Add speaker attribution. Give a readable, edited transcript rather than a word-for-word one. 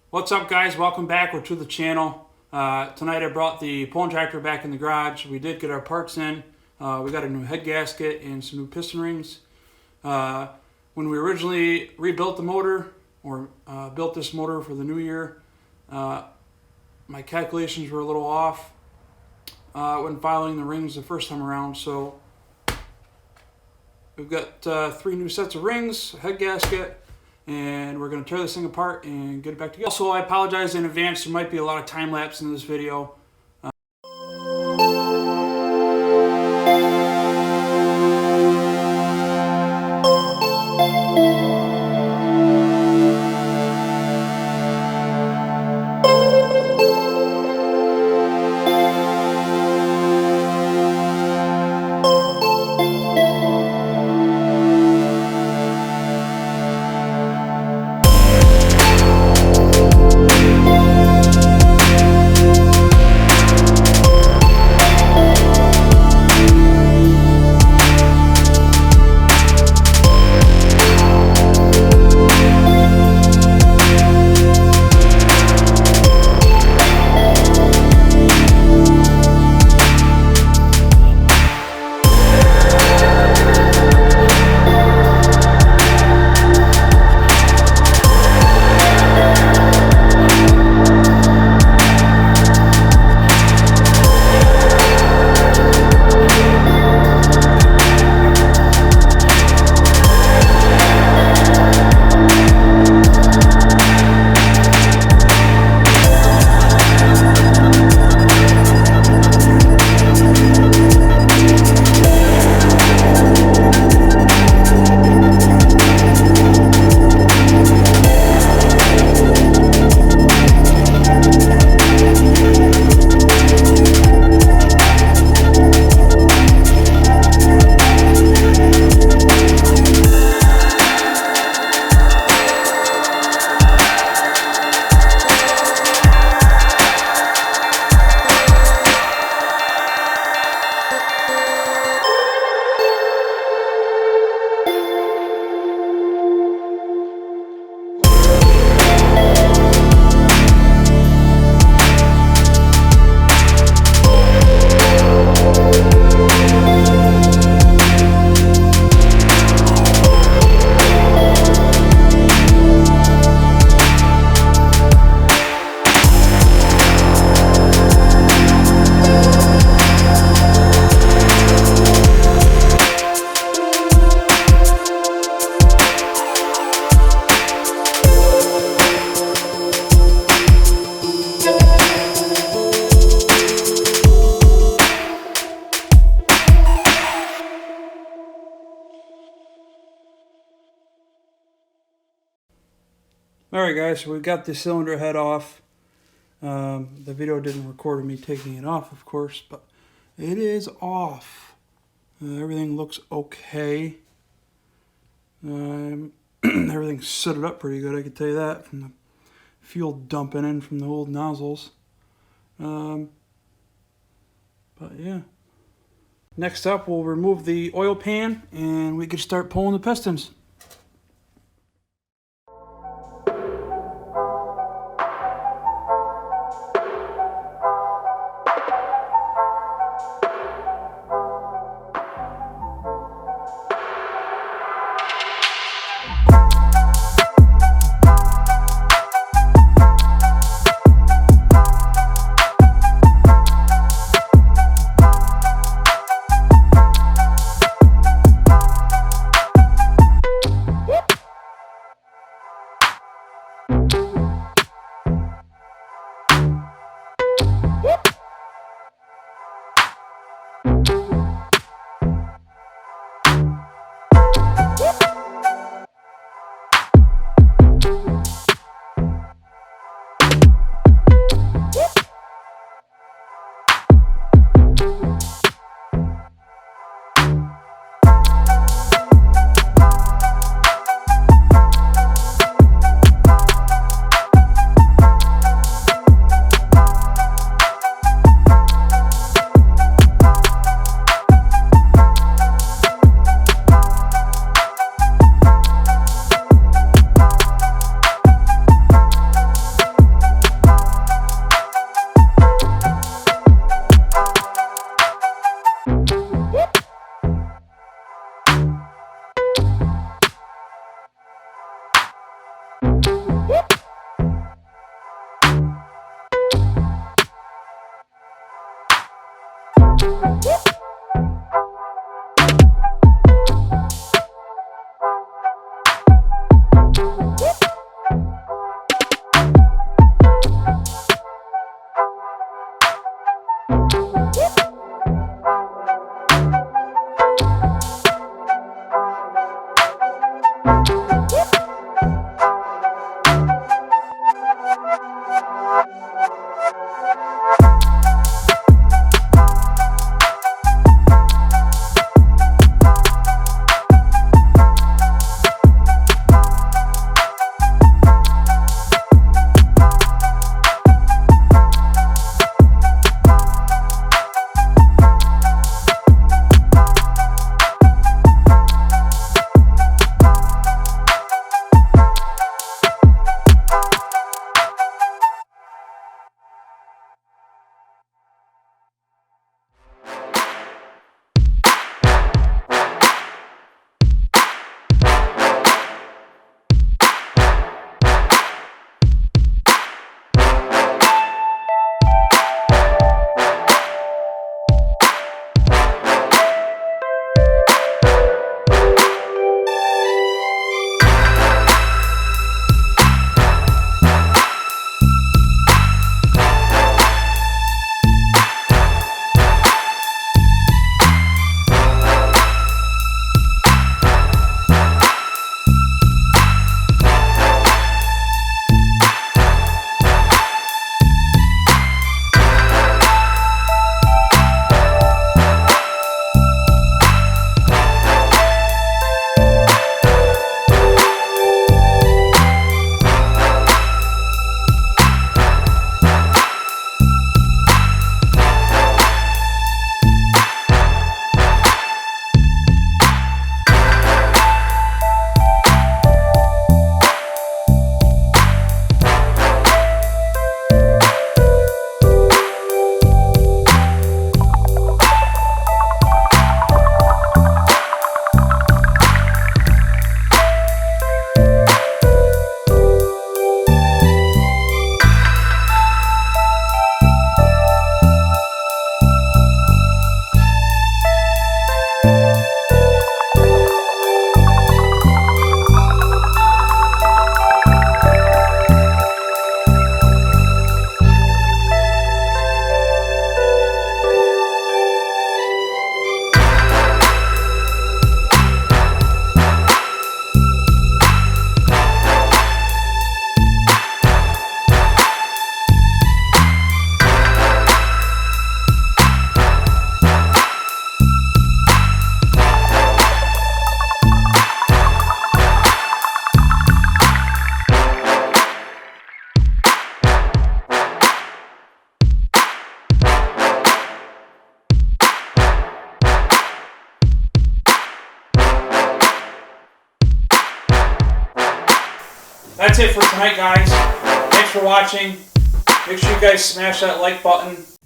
Speaker 1: What's up, guys? Welcome back to the channel. Tonight I brought the pulling tractor back in the garage. We did get our parts in. We got a new head gasket and some new piston rings. When we originally rebuilt the motor, or built this motor for the new year, my calculations were a little off when filing the rings the first time around. So we've got 3 new sets of rings, a head gasket, and we're going to tear this thing apart and get it back together. Also, I apologize in advance. There might be a lot of time lapse in this video. Alright guys, so we got the cylinder head off. The video didn't record of me taking it off, of course, but it is off. Everything looks okay. Everything's suited up pretty good, I can tell you that, from the fuel dumping in from the old nozzles. But yeah. Next up, we'll remove the oil pan and we can start pulling the pistons. That's it for tonight, guys. Thanks for watching. Make sure you guys smash that like button.